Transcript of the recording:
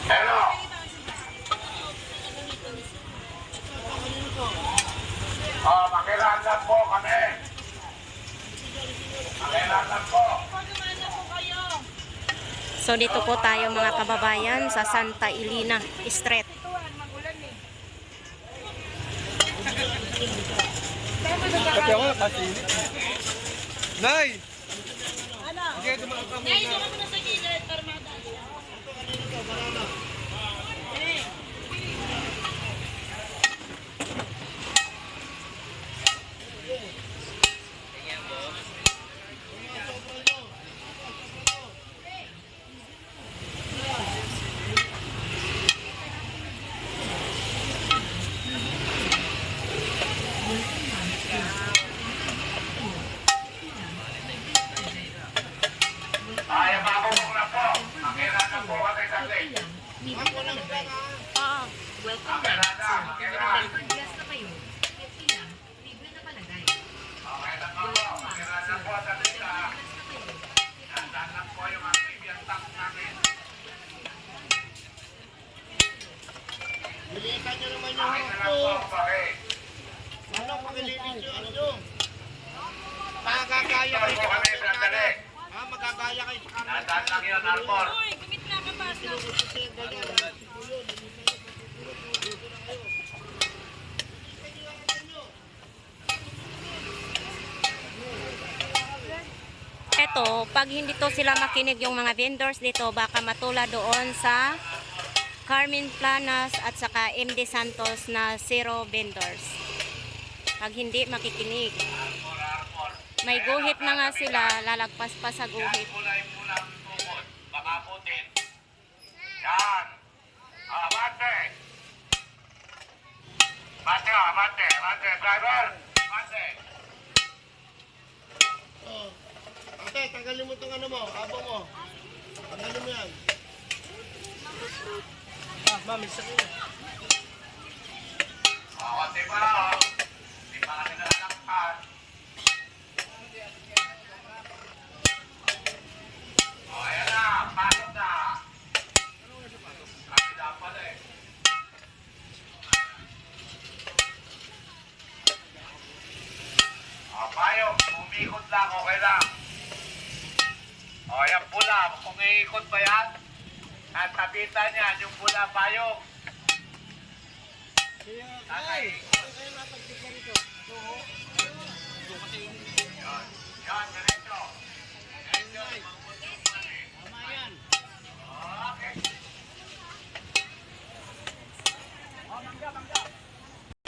Hello. Makilalan po kami. Makilalan po. So dito po tayo mga kababayan sa Santa Elena Street. Nay! Ano? Okay, dumaan ka Nay, muna. saka mo na sa gilid para madali. Ay, mabubog na po. Makilalan po kami saglit. Oo. Makilalan, makilalan. Okay lang po. Makilalan po saglit ha. Nandaan lang po yung mga previous tank namin. Bilitan nyo naman yung Makilalan hako. po, pare. Ano, pakilinis nyo ano? Magagaya kayo Ito po sa kami, kanan. sandali. Ha, magagaya kayo sa kanan. Nandaan lang yun, Arbor. Uy, kumit na ka pa. Eto, pag hindi to sila makinig yung mga vendors dito, baka matula doon sa Carmen Planas at saka MD Santos na zero vendors. Pag hindi makikinig. May guhit na nga sila, lalagpas pa sa guhit. Kulay-pula ang tukod. Baka putin. Yan. Mate. Mate. Driver. Mate. Oh. Ate, tanggalin mo itong ano mo, abo mo. Tanggalin mo yan. Ah, ma'am, isa kayo. Konti pa. Hindi pa kami nalalakpan. Ayan na. Pasok na. Kami dapat eh. Payong, umikot lang, okay lang. Yan pula, kung iikot ba yan? At tapitan yan, yung pula payong. Ay! Yan, diretso. Diretso. Okay.